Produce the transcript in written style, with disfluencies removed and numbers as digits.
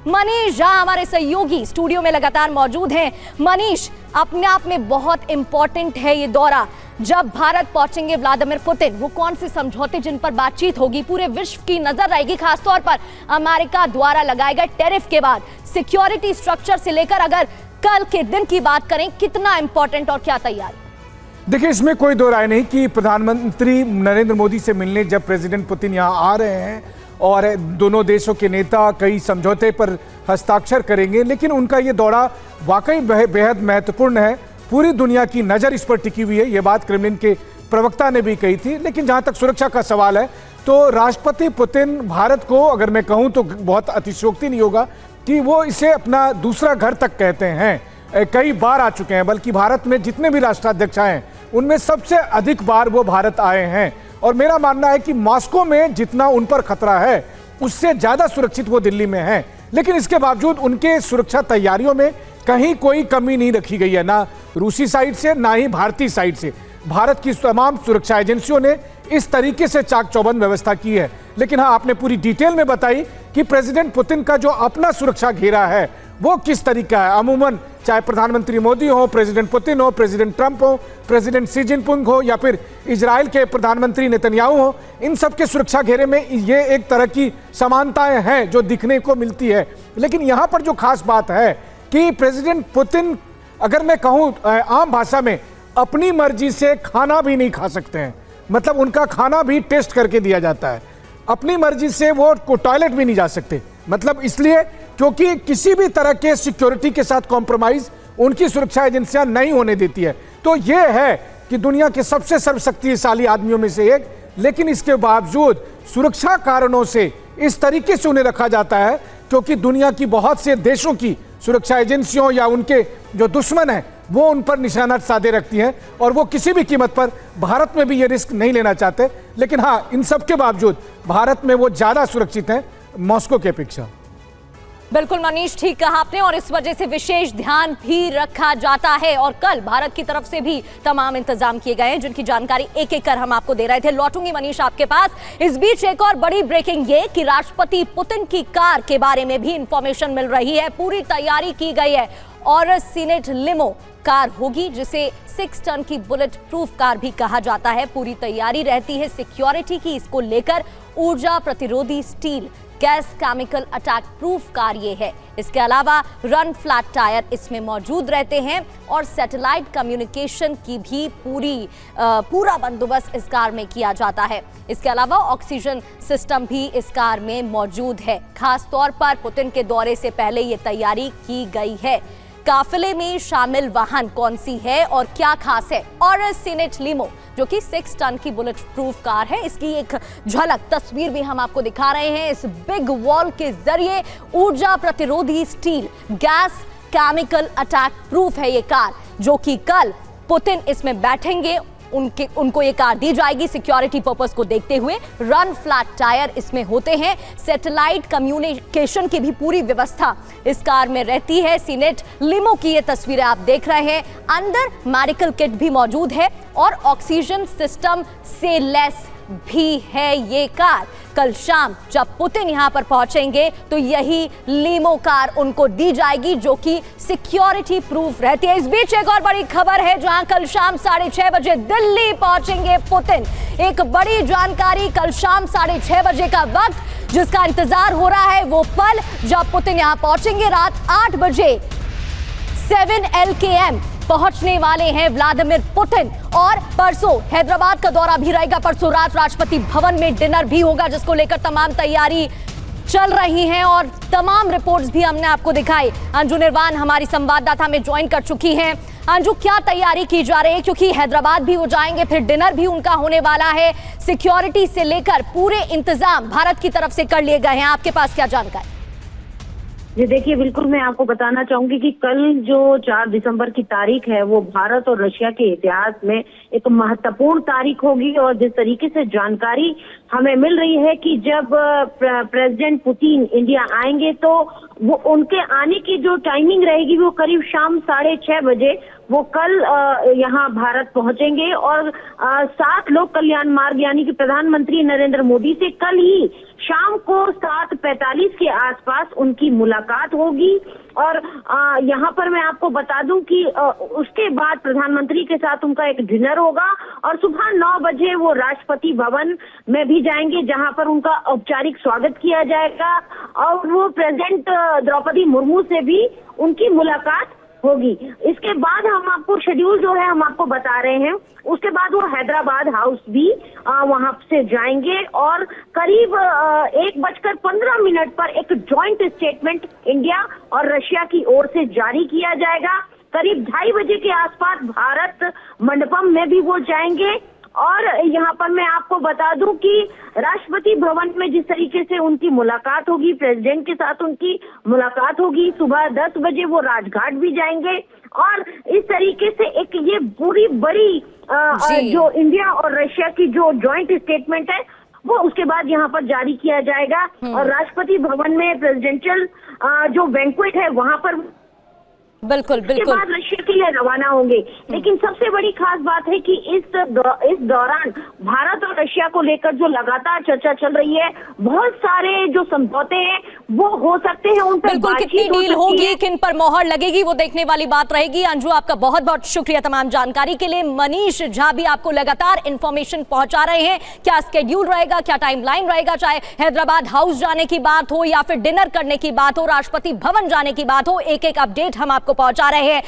मनीष जहां हमारे सहयोगी स्टूडियो में लगातार मौजूद हैं। मनीष, अपने आप में बहुत इंपॉर्टेंट है ये दौरा। जब भारत पहुंचेंगे व्लादिमीर पुतिन, वो कौन से समझौते जिन पर बातचीत होगी, पूरे विश्व की नजर रहेगी, खासतौर पर अमेरिका द्वारा लगाए गए टैरिफ के बाद सिक्योरिटी स्ट्रक्चर से लेकर अगर कल के दिन की बात करें, कितना इंपॉर्टेंट और क्या तैयारी? देखिए, इसमें कोई दो राय नहीं कि प्रधानमंत्री नरेंद्र मोदी से मिलने जब प्रेसिडेंट पुतिन यहाँ आ रहे हैं और दोनों देशों के नेता कई समझौते पर हस्ताक्षर करेंगे, लेकिन उनका ये दौरा वाकई बेहद महत्वपूर्ण है। पूरी दुनिया की नज़र इस पर टिकी हुई है, ये बात क्रेमलिन के प्रवक्ता ने भी कही थी। लेकिन जहाँ तक सुरक्षा का सवाल है तो राष्ट्रपति पुतिन भारत को, अगर मैं कहूँ तो बहुत अतिशयोक्ति नहीं होगा कि वो इसे अपना दूसरा घर तक कहते हैं। कई बार आ चुके हैं, बल्कि भारत में जितने भी राष्ट्राध्यक्ष आए उनमें सबसे अधिक बार वो भारत आए हैं। और मेरा मानना है कि मॉस्को में जितना उन पर खतरा है उससे ज़्यादा सुरक्षित वो दिल्ली में हैं। लेकिन इसके बावजूद उनके सुरक्षा तैयारियों में कहीं कोई कमी नहीं रखी गई है, ना रूसी साइड से ना ही भारतीय साइड से। भारत की तमाम सुरक्षा एजेंसियों ने इस तरीके से चाक चौबंद व्यवस्था की है। लेकिन हाँ, आपने पूरी डिटेल में बताई कि प्रेसिडेंट पुतिन का जो अपना सुरक्षा घेरा है वो किस तरीका है। अमूमन चाहे प्रधानमंत्री मोदी हो, प्रेसिडेंट पुतिन हो, प्रेसिडेंट ट्रंप हो, प्रेसिडेंट शी जिनपिंग हो या फिर इजराइल के प्रधानमंत्री नेतन्याहू हो, इन सब के सुरक्षा घेरे में ये एक तरह की समानताएं हैं जो दिखने को मिलती है। लेकिन यहाँ पर जो खास बात है कि प्रेसिडेंट पुतिन, अगर मैं कहूँ आम भाषा में, अपनी मर्जी से खाना भी नहीं खा सकते हैं। मतलब उनका खाना भी टेस्ट करके दिया जाता है। अपनी मर्जी से वो टॉयलेट भी नहीं जा सकते। मतलब इसलिए क्योंकि किसी भी तरह के सिक्योरिटी के साथ कॉम्प्रोमाइज उनकी सुरक्षा एजेंसियां नहीं होने देती है। तो ये है कि दुनिया के सबसे सर्वशक्तिशाली आदमियों में से एक, लेकिन इसके बावजूद सुरक्षा कारणों से इस तरीके से उन्हें रखा जाता है क्योंकि दुनिया की बहुत से देशों की सुरक्षा एजेंसियों या उनके जो दुश्मन हैं वो उन पर निशाना साधे रखती हैं और वो किसी भी कीमत पर भारत में भी ये रिस्क नहीं लेना चाहते। लेकिन हाँ, इन सब के बावजूद भारत में वो ज़्यादा सुरक्षित हैं मॉस्को की अपेक्षा। बिल्कुल मनीष, ठीक कहा आपने, और इस वजह से विशेष ध्यान भी रखा जाता है। और कल भारत की तरफ से भी तमाम इंतजाम किए गए हैं जिनकी जानकारी एक एक कर हम आपको दे रहे थे। लौटूंगी मनीष आपके पास। इस बीच एक और बड़ी ब्रेकिंग ये कि राष्ट्रपति पुतिन की कार के बारे में भी इंफॉर्मेशन मिल रही है। पूरी तैयारी की गई है और सीनेट लिमो कार होगी जिसे 6 टन की बुलेट प्रूफ कार भी कहा जाता है। पूरी तैयारी रहती है सिक्योरिटी की इसको लेकर। ऊर्जा प्रतिरोधी steel, gas, chemical attack proof car ये है। इसके अलावा रन फ्लैट टायर इसमें मौजूद रहते हैं और सैटेलाइट कम्युनिकेशन की भी पूरा बंदोबस्त इस कार में किया जाता है। इसके अलावा ऑक्सीजन सिस्टम भी इस कार में मौजूद है। खास तौर पर पुतिन के दौरे से पहले ये तैयारी की गई है। काफिले में शामिल वाहन कौन सी है और क्या खास है, और सीनेट लिमो जो कि 6 टन की बुलेट प्रूफ कार है, इसकी एक झलक तस्वीर भी हम आपको दिखा रहे हैं। इस बिग वॉल के जरिए ऊर्जा प्रतिरोधी steel, gas, chemical attack proof है ये कार, जो कि कल पुतिन इसमें बैठेंगे उनको ये कार दी जाएगी सिक्योरिटी पर्पस को देखते हुए। रन फ्लैट टायर इसमें होते हैं। सैटेलाइट कम्युनिकेशन की भी पूरी व्यवस्था इस कार में रहती है। सीनेट लिमो की ये तस्वीरें आप देख रहे हैं। अंदर मेडिकल किट भी मौजूद है और ऑक्सीजन सिस्टम से लैस भी है ये कार। कल शाम जब पुतिन यहां पर पहुंचेंगे तो यही लिमो कार उनको दी जाएगी जो कि सिक्योरिटी प्रूफ रहती है। इस बीच एक और बड़ी खबर है, जहां कल शाम 6:30 बजे दिल्ली पहुंचेंगे पुतिन। एक बड़ी जानकारी, कल शाम 6:30 बजे का वक्त जिसका इंतजार हो रहा है, वो पल जब पुतिन यहां पहुंचेंगे। रात 8 बजे 7 LKM पहुंचने वाले हैं व्लादिमीर पुतिन। और परसों हैदराबाद का दौरा भी रहेगा। परसों रात राष्ट्रपति भवन में डिनर भी होगा जिसको लेकर तमाम तैयारी चल रही हैं और तमाम रिपोर्ट्स भी हमने आपको दिखाई। अंजू निर्वाण हमारी संवाददाता हमें ज्वाइन कर चुकी हैं। अंजू, क्या तैयारी की जा रही है, क्योंकि हैदराबाद भी वो जाएंगे, फिर डिनर भी उनका होने वाला है। सिक्योरिटी से लेकर पूरे इंतजाम भारत की तरफ से कर लिए गए हैं, आपके पास क्या जानकारी? जी देखिए, बिल्कुल मैं आपको बताना चाहूंगी कि कल जो 4 दिसंबर की तारीख है वो भारत और रशिया के इतिहास में एक महत्वपूर्ण तारीख होगी। और जिस तरीके से जानकारी हमें मिल रही है कि जब प्रेसिडेंट पुतिन इंडिया आएंगे तो वो उनके आने की जो टाइमिंग रहेगी वो करीब शाम 6:30 बजे वो कल यहाँ भारत पहुंचेंगे और 7 लोक कल्याण मार्ग यानी कि प्रधानमंत्री नरेंद्र मोदी से कल ही शाम को 7:45 के आसपास उनकी मुलाकात होगी। और यहाँ पर मैं आपको बता दूं कि उसके बाद प्रधानमंत्री के साथ उनका एक डिनर होगा और सुबह 9 बजे वो राष्ट्रपति भवन में भी जाएंगे, जहाँ पर उनका औपचारिक स्वागत किया जाएगा और वो प्रेसिडेंट द्रौपदी मुर्मू से भी उनकी मुलाकात होगी। इसके बाद हम आपको शेड्यूल जो है हम आपको बता रहे हैं। उसके बाद वो हैदराबाद हाउस भी वहां से जाएंगे और करीब 1:15 पर एक जॉइंट स्टेटमेंट इंडिया और रशिया की ओर से जारी किया जाएगा। करीब 2:30 बजे के आसपास भारत मंडपम में भी वो जाएंगे। और यहाँ पर मैं आपको बता दूं कि राष्ट्रपति भवन में जिस तरीके से उनकी मुलाकात होगी, प्रेसिडेंट के साथ उनकी मुलाकात होगी, सुबह 10 बजे वो राजघाट भी जाएंगे और इस तरीके से एक ये पूरी बड़ी जो इंडिया और रशिया की जो जॉइंट स्टेटमेंट है वो उसके बाद यहाँ पर जारी किया जाएगा और राष्ट्रपति भवन में प्रेसिडेंशियल जो बैंक्वेट है वहां पर बिल्कुल इसके बाद रशिया के लिए रवाना होंगे। लेकिन सबसे बड़ी खास बात है कि इस दौरान भारत और रशिया को लेकर जो लगातार चर्चा चल रही है, बहुत सारे जो समझौते हैं वो हो सकते हैं, उन पर बिल्कुल कितनी डील होगी, किन पर मोहर लगेगी, वो देखने वाली बात रहेगी। अंजू, आपका बहुत बहुत शुक्रिया तमाम जानकारी के लिए। मनीष झा भी आपको लगातार इंफॉर्मेशन पहुंचा रहे हैं। क्या स्केड्यूल रहेगा, क्या टाइमलाइन रहेगा, चाहे हैदराबाद हाउस जाने की बात हो या फिर डिनर करने की बात हो, राष्ट्रपति भवन जाने की बात हो, एक एक अपडेट हम आपको पहुंचा रहे हैं।